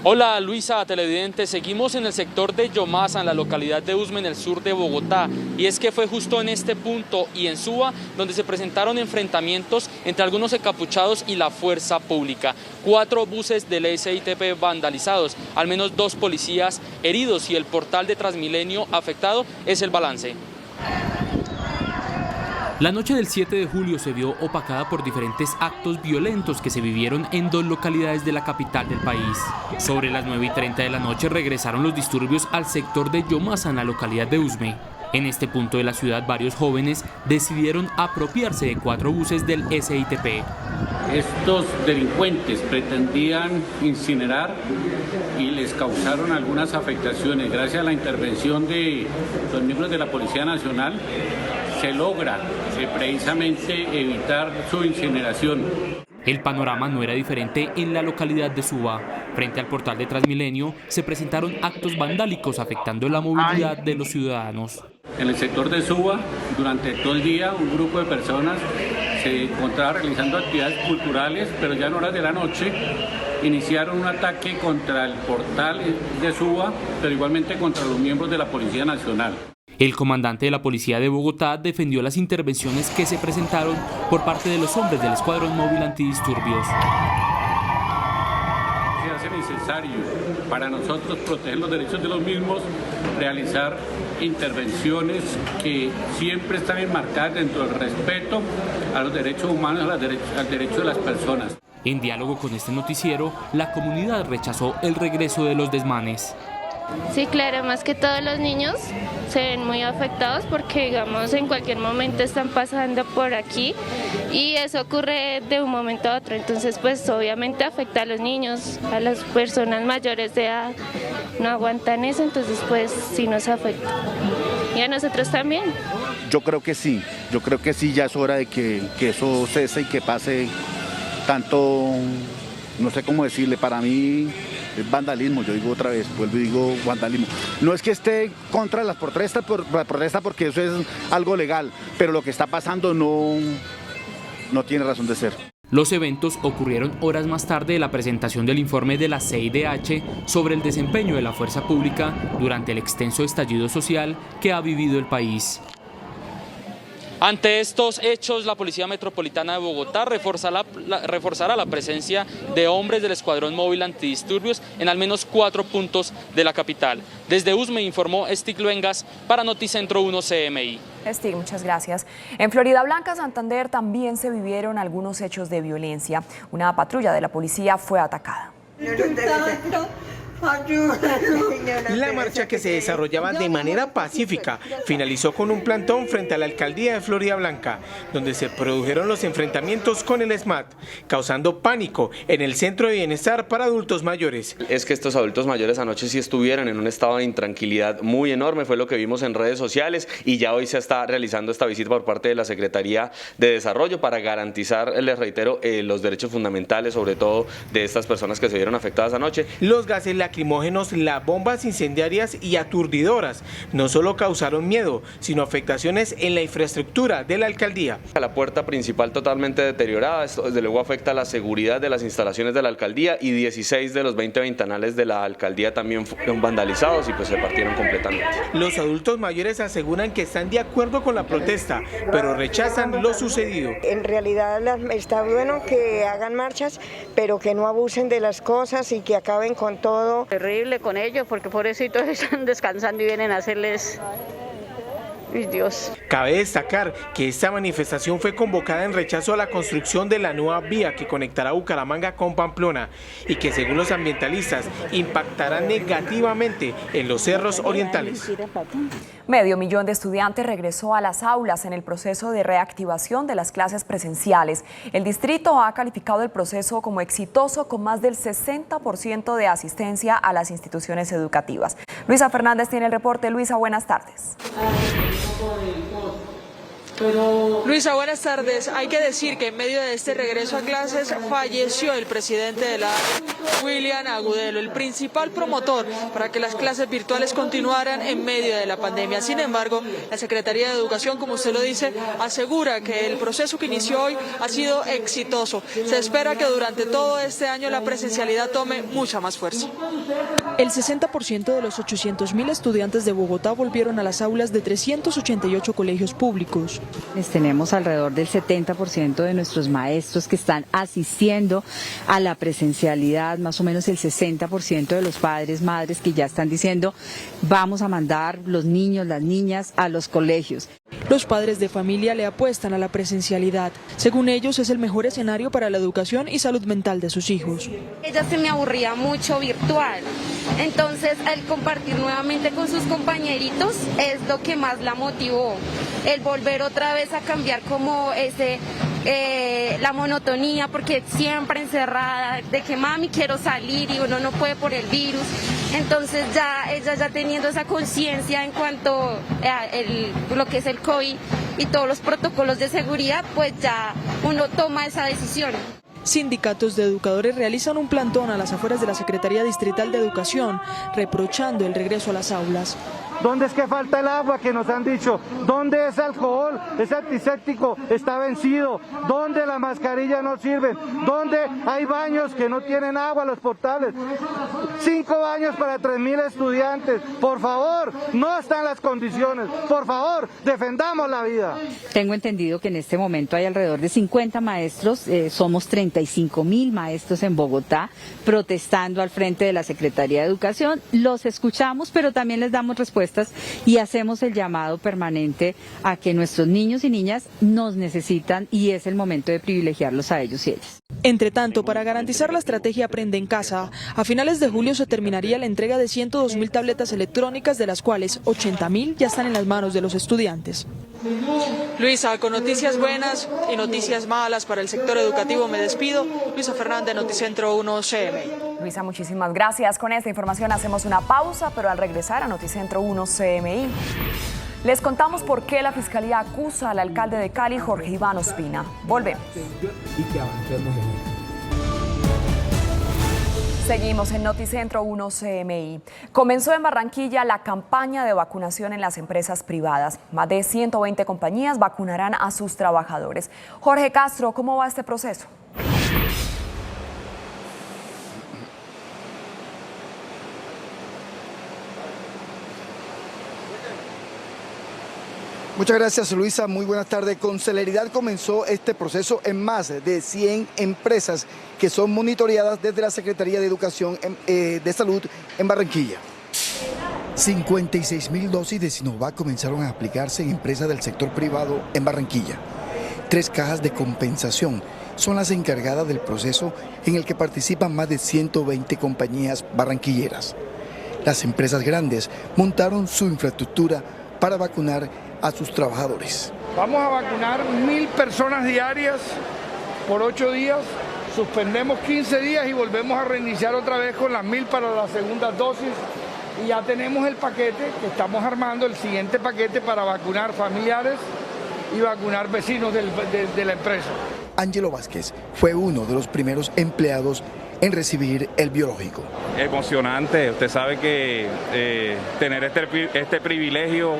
Hola Luisa, televidentes, seguimos en el sector de Yomasa, en la localidad de Usme, en el sur de Bogotá, y es que fue justo en este punto y en Suba donde se presentaron enfrentamientos entre algunos encapuchados y la fuerza pública. 4 buses del SITP vandalizados, al menos 2 policías heridos y el portal de Transmilenio afectado es el balance. La noche del 7 de julio se vio opacada por diferentes actos violentos que se vivieron en 2 localidades de la capital del país. Sobre las 9:30 de la noche regresaron los disturbios al sector de Yomasa, en la localidad de Usme. En este punto de la ciudad, varios jóvenes decidieron apropiarse de 4 buses del SITP. Estos delincuentes pretendían incinerar y les causaron algunas afectaciones. Gracias a la intervención de los miembros de la Policía Nacional, se logra precisamente evitar su incineración. El panorama no era diferente en la localidad de Suba. Frente al portal de Transmilenio se presentaron actos vandálicos afectando la movilidad de los ciudadanos. En el sector de Suba, durante todo el día, un grupo de personas se encontraba realizando actividades culturales, pero ya en horas de la noche iniciaron un ataque contra el portal de Suba, pero igualmente contra los miembros de la Policía Nacional. El comandante de la Policía de Bogotá defendió las intervenciones que se presentaron por parte de los hombres del Escuadrón Móvil Antidisturbios. Se hace necesario para nosotros proteger los derechos de los mismos, realizar intervenciones que siempre están enmarcadas dentro del respeto a los derechos humanos, al derecho de las personas. En diálogo con este noticiero, la comunidad rechazó el regreso de los desmanes. Sí, claro, más que todos los niños se ven muy afectados porque, digamos, en cualquier momento están pasando por aquí y eso ocurre de un momento a otro. Entonces, pues obviamente afecta a los niños, a las personas mayores de edad, no aguantan eso, entonces pues sí nos afecta. Y a nosotros también. Yo creo que sí, ya es hora de que eso cese y que pase tanto, no sé cómo decirle, para mí es vandalismo, yo digo otra vez, vuelvo y digo vandalismo. No es que esté contra las protestas, porque eso es algo legal, pero lo que está pasando no tiene razón de ser. Los eventos ocurrieron horas más tarde de la presentación del informe de la CIDH sobre el desempeño de la fuerza pública durante el extenso estallido social que ha vivido el país. Ante estos hechos, la Policía Metropolitana de Bogotá reforzará la presencia de hombres del Escuadrón Móvil Antidisturbios en al menos 4 puntos de la capital. Desde Usme informó Stig Luengas para Noticentro 1 CMI. Stig, muchas gracias. En Florida Blanca, Santander, también se vivieron algunos hechos de violencia. Una patrulla de la policía fue atacada. La marcha, que se desarrollaba de manera pacífica, finalizó con un plantón frente a la alcaldía de Florida Blanca, donde se produjeron los enfrentamientos con el SMAT, causando pánico en el centro de bienestar para adultos mayores. Es que estos adultos mayores anoche sí estuvieron en un estado de intranquilidad muy enorme, fue lo que vimos en redes sociales, y ya hoy se está realizando esta visita por parte de la Secretaría de Desarrollo para garantizar, les reitero, los derechos fundamentales, sobre todo de estas personas que se vieron afectadas anoche. Los gases lacrimógenos, las bombas incendiarias y aturdidoras no solo causaron miedo, sino afectaciones en la infraestructura de la alcaldía. La puerta principal totalmente deteriorada, esto desde luego afecta la seguridad de las instalaciones de la alcaldía, y 16 de los 20 ventanales de la alcaldía también fueron vandalizados y pues se partieron completamente. Los adultos mayores aseguran que están de acuerdo con la protesta, pero rechazan lo sucedido. En realidad está bueno que hagan marchas, pero que no abusen de las cosas y que acaben con todo. Terrible con ellos, porque pobrecitos están descansando y vienen a hacerles... ¡Ay, Dios! Cabe destacar que esta manifestación fue convocada en rechazo a la construcción de la nueva vía que conectará Bucaramanga con Pamplona y que, según los ambientalistas, impactará negativamente en los cerros orientales. 500,000 de estudiantes regresó a las aulas en el proceso de reactivación de las clases presenciales. El distrito ha calificado el proceso como exitoso, con más del 60% de asistencia a las instituciones educativas. Luisa Fernández tiene el reporte. Luisa, buenas tardes. Luisa, buenas tardes. Hay que decir que en medio de este regreso a clases falleció el presidente de la William Agudelo, el principal promotor para que las clases virtuales continuaran en medio de la pandemia. Sin embargo, la Secretaría de Educación, como usted lo dice, asegura que el proceso que inició hoy ha sido exitoso. Se espera que durante todo este año la presencialidad tome mucha más fuerza. El 60% de los 800.000 estudiantes de Bogotá volvieron a las aulas de 388 colegios públicos. Tenemos alrededor del 70% de nuestros maestros que están asistiendo a la presencialidad, más o menos el 60% de los padres, madres que ya están diciendo vamos a mandar los niños, las niñas a los colegios. Los padres de familia le apuestan a la presencialidad. Según ellos, es el mejor escenario para la educación y salud mental de sus hijos. Ella se me aburría mucho virtual, entonces el compartir nuevamente con sus compañeritos es lo que más la motivó. El volver otra vez a cambiar como la monotonía, porque siempre encerrada, de que mami quiero salir y uno no puede por el virus. Entonces ella ya teniendo esa conciencia en cuanto a lo que es el COVID y todos los protocolos de seguridad, pues ya uno toma esa decisión. Sindicatos de educadores realizan un plantón a las afueras de la Secretaría Distrital de Educación, reprochando el regreso a las aulas. ¿Dónde es que falta el agua que nos han dicho? ¿Dónde ese alcohol, ese antiséptico está vencido? ¿Dónde la mascarilla no sirve? ¿Dónde hay baños que no tienen agua, los portables? 5 baños para 3.000 estudiantes. Por favor, no están las condiciones. Por favor, defendamos la vida. Tengo entendido que en este momento hay alrededor de 50 maestros, somos 35.000 maestros en Bogotá protestando al frente de la Secretaría de Educación. Los escuchamos, pero también les damos respuestas y hacemos el llamado permanente a que nuestros niños y niñas nos necesitan y es el momento de privilegiarlos a ellos y ellas. Entre tanto, para garantizar la estrategia Aprende en Casa, a finales de julio se terminaría la entrega de 102.000 tabletas electrónicas, de las cuales 80.000 ya están en las manos de los estudiantes. Luisa, con noticias buenas y noticias malas para el sector educativo me despido. Luisa Fernández, Noticentro 1 CMI. Luisa, muchísimas gracias. Con esta información hacemos una pausa, pero al regresar a Noticentro 1 CMI, les contamos por qué la Fiscalía acusa al alcalde de Cali, Jorge Iván Ospina. Volvemos. Seguimos en Noticentro 1 CMI. Comenzó en Barranquilla la campaña de vacunación en las empresas privadas. Más de 120 compañías vacunarán a sus trabajadores. Jorge Castro, ¿cómo va este proceso? Muchas gracias, Luisa. Muy buenas tardes. Con celeridad comenzó este proceso en más de 100 empresas que son monitoreadas desde la Secretaría de Educación de Salud en Barranquilla. 56.000 dosis de Sinovac comenzaron a aplicarse en empresas del sector privado en Barranquilla. 3 cajas de compensación son las encargadas del proceso en el que participan más de 120 compañías barranquilleras. Las empresas grandes montaron su infraestructura para vacunar a sus trabajadores. Vamos a vacunar 1.000 personas diarias por 8 días, suspendemos 15 días y volvemos a reiniciar otra vez con las 1.000 para la segunda dosis y ya tenemos el paquete que estamos armando, el siguiente paquete para vacunar familiares y vacunar vecinos de la empresa. Ángelo Vázquez fue uno de los primeros empleados en recibir el biológico. Emocionante, usted sabe que tener este privilegio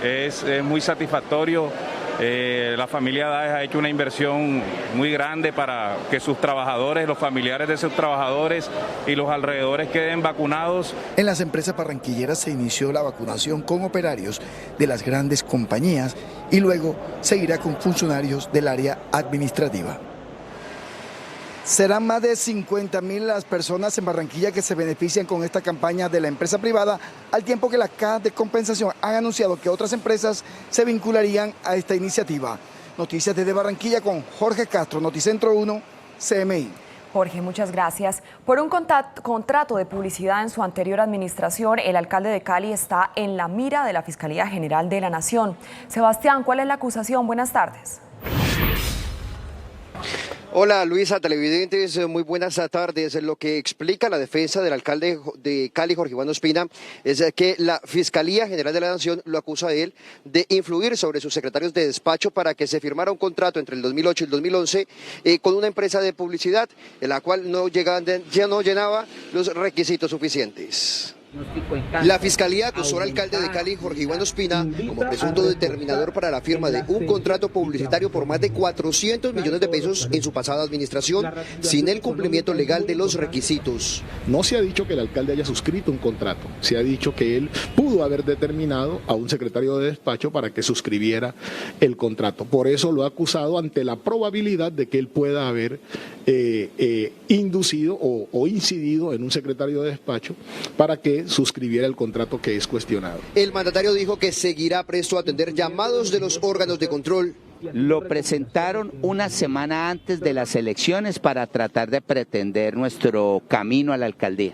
es muy satisfactorio. La familia Daes ha hecho una inversión muy grande para que sus trabajadores, los familiares de sus trabajadores y los alrededores queden vacunados. En las empresas barranquilleras se inició la vacunación con operarios de las grandes compañías y luego seguirá con funcionarios del área administrativa. Serán más de 50.000 las personas en Barranquilla que se benefician con esta campaña de la empresa privada, al tiempo que las cajas de compensación han anunciado que otras empresas se vincularían a esta iniciativa. Noticias desde Barranquilla con Jorge Castro, Noticentro 1, CMI. Jorge, muchas gracias. Por un contrato de publicidad en su anterior administración, el alcalde de Cali está en la mira de la Fiscalía General de la Nación. Sebastián, ¿cuál es la acusación? Buenas tardes. Hola Luisa, televidentes, muy buenas tardes. Lo que explica la defensa del alcalde de Cali, Jorge Iván Ospina, es que la Fiscalía General de la Nación lo acusa a él de influir sobre sus secretarios de despacho para que se firmara un contrato entre el 2008 y el 2011 con una empresa de publicidad, en la cual ya no llenaba los requisitos suficientes. La Fiscalía acusó al alcalde de Cali, Jorge Iván Ospina, como presunto determinador para la firma de un contrato publicitario por más de 400 millones de pesos en su pasada administración, sin el cumplimiento legal de los requisitos. No se ha dicho que el alcalde haya suscrito un contrato, se ha dicho que él pudo haber determinado a un secretario de despacho para que suscribiera el contrato. Por eso lo ha acusado ante la probabilidad de que él pueda haber inducido o incidido en un secretario de despacho para que suscribiera el contrato que es cuestionado. El mandatario dijo que seguirá presto a atender llamados de los órganos de control. Lo presentaron una semana antes de las elecciones para tratar de pretender nuestro camino a la alcaldía.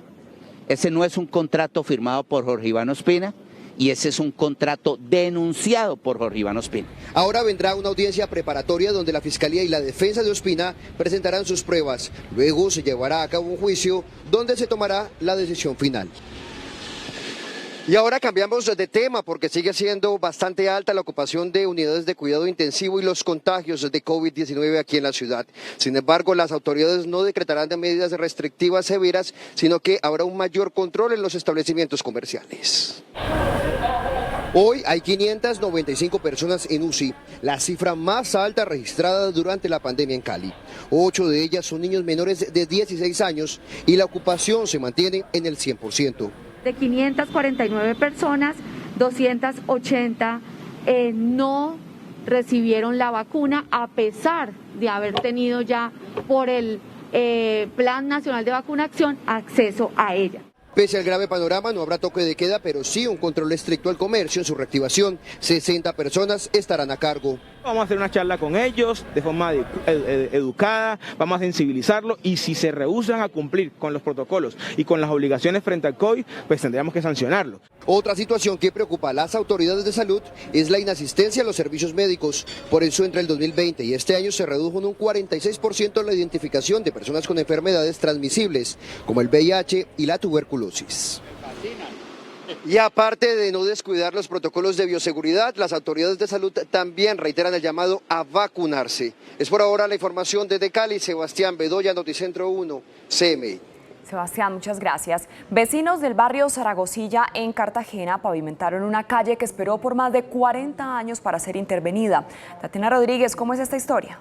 Ese no es un contrato firmado por Jorge Iván Ospina y ese es un contrato denunciado por Jorge Iván Ospina. Ahora vendrá una audiencia preparatoria donde la Fiscalía y la defensa de Ospina presentarán sus pruebas. Luego se llevará a cabo un juicio donde se tomará la decisión final. Y ahora cambiamos de tema porque sigue siendo bastante alta la ocupación de unidades de cuidado intensivo y los contagios de COVID-19 aquí en la ciudad. Sin embargo, las autoridades no decretarán de medidas restrictivas severas, sino que habrá un mayor control en los establecimientos comerciales. Hoy hay 595 personas en UCI, la cifra más alta registrada durante la pandemia en Cali. 8 de ellas son niños menores de 16 años y la ocupación se mantiene en el 100%. De 549 personas, 280 no recibieron la vacuna a pesar de haber tenido ya por el Plan Nacional de Vacunación acceso a ella. Pese al grave panorama, no habrá toque de queda, pero sí un control estricto al comercio en su reactivación. 60 personas estarán a cargo. Vamos a hacer una charla con ellos de forma educada, vamos a sensibilizarlos y si se rehúsan a cumplir con los protocolos y con las obligaciones frente al COVID, pues tendríamos que sancionarlos. Otra situación que preocupa a las autoridades de salud es la inasistencia a los servicios médicos. Por eso entre el 2020 y este año se redujo en un 46% la identificación de personas con enfermedades transmisibles, como el VIH y la tuberculosis. Y aparte de no descuidar los protocolos de bioseguridad, las autoridades de salud también reiteran el llamado a vacunarse. Es por ahora la información desde Cali. Sebastián Bedoya, Noticentro 1, CMI. Sebastián, muchas gracias. Vecinos del barrio Zaragozilla en Cartagena pavimentaron una calle que esperó por más de 40 años para ser intervenida. Tatiana Rodríguez, ¿cómo es esta historia?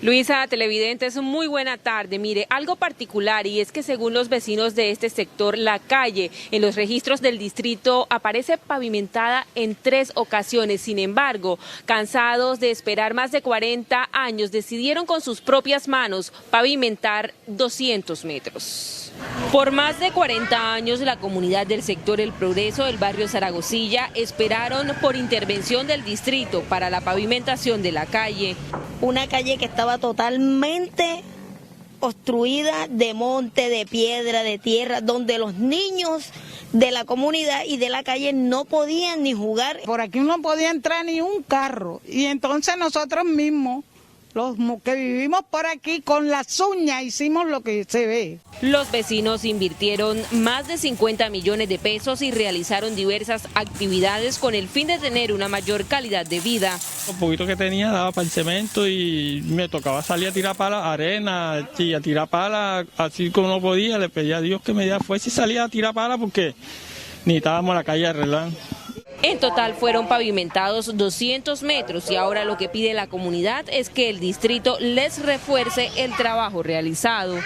Luisa, televidentes, muy buena tarde. Mire, algo particular y es que según los vecinos de este sector, la calle en los registros del distrito aparece pavimentada en 3 ocasiones. Sin embargo, cansados de esperar más de 40 años, decidieron con sus propias manos pavimentar 200 metros. Por más de 40 años, la comunidad del sector El Progreso del barrio Zaragozilla esperaron por intervención del distrito para la pavimentación de la calle. Una calle que estaba totalmente obstruida de monte, de piedra, de tierra, donde los niños de la comunidad y de la calle no podían ni jugar. Por aquí no podía entrar ni un carro y entonces nosotros mismos, los que vivimos por aquí, con las uñas hicimos lo que se ve. Los vecinos invirtieron más de 50 millones de pesos y realizaron diversas actividades con el fin de tener una mayor calidad de vida. Lo poquito que tenía daba para el cemento y me tocaba salir a tirar pala, arena, y a tirar pala, así como no podía. Le pedí a Dios que me diera fuerza y salía a tirar pala porque necesitábamos la calle arreglar. En total fueron pavimentados 200 metros y ahora lo que pide la comunidad es que el distrito les refuerce el trabajo realizado.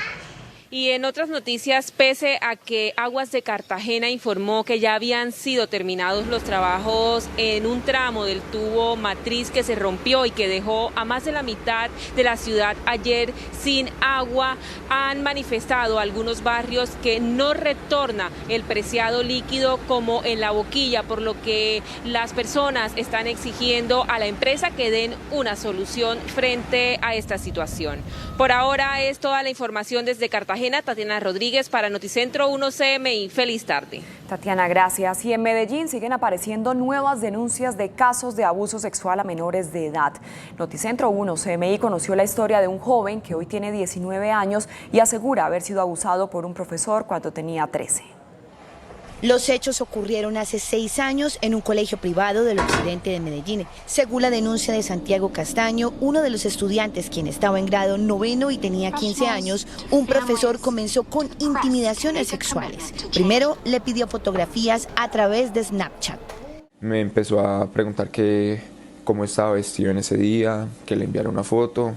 Y en otras noticias, pese a que Aguas de Cartagena informó que ya habían sido terminados los trabajos en un tramo del tubo matriz que se rompió y que dejó a más de la mitad de la ciudad ayer sin agua, han manifestado algunos barrios que no retorna el preciado líquido como en La Boquilla, por lo que las personas están exigiendo a la empresa que den una solución frente a esta situación. Por ahora es toda la información desde Cartagena. Cartagena, Tatiana Rodríguez para Noticentro 1 CMI. Feliz tarde. Tatiana, gracias. Y en Medellín siguen apareciendo nuevas denuncias de casos de abuso sexual a menores de edad. Noticentro 1 CMI conoció la historia de un joven que hoy tiene 19 años y asegura haber sido abusado por un profesor cuando tenía 13. Los hechos ocurrieron hace 6 años en un colegio privado del occidente de Medellín. Según la denuncia de Santiago Castaño, uno de los estudiantes, quien estaba en grado 9º y tenía 15 años, un profesor comenzó con intimidaciones sexuales. Primero le pidió fotografías a través de Snapchat. Me empezó a preguntar cómo estaba vestido en ese día, que le enviara una foto.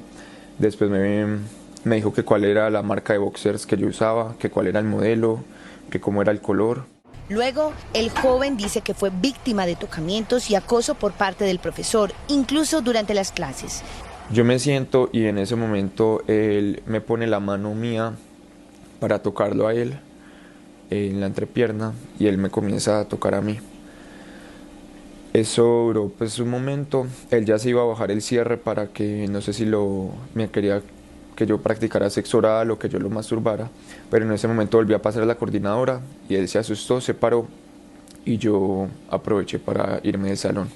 Después me dijo que cuál era la marca de boxers que yo usaba, que cuál era el modelo, que cómo era el color. Luego, el joven dice que fue víctima de tocamientos y acoso por parte del profesor, incluso durante las clases. Yo me siento y en ese momento él me pone la mano mía para tocarlo a él en la entrepierna y él me comienza a tocar a mí. Eso duró pues un momento, él ya se iba a bajar el cierre para que no sé si me quería que yo practicara sexo oral o que yo lo masturbara, pero en ese momento volví a pasar a la coordinadora y él se asustó, se paró y yo aproveché para irme del salón.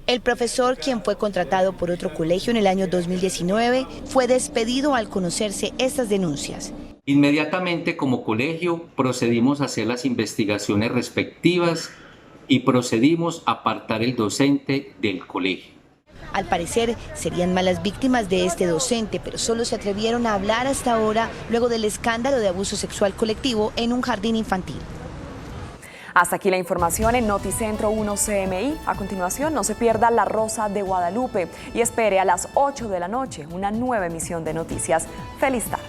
El profesor, quien fue contratado por otro colegio en el año 2019, fue despedido al conocerse estas denuncias. Inmediatamente como colegio procedimos a hacer las investigaciones respectivas y procedimos a apartar el docente del colegio. Al parecer, serían malas víctimas de este docente, pero solo se atrevieron a hablar hasta ahora luego del escándalo de abuso sexual colectivo en un jardín infantil. Hasta aquí la información en Noticentro 1 CMI. A continuación, no se pierda La Rosa de Guadalupe y espere a las 8 de la noche una nueva emisión de noticias. ¡Feliz tarde!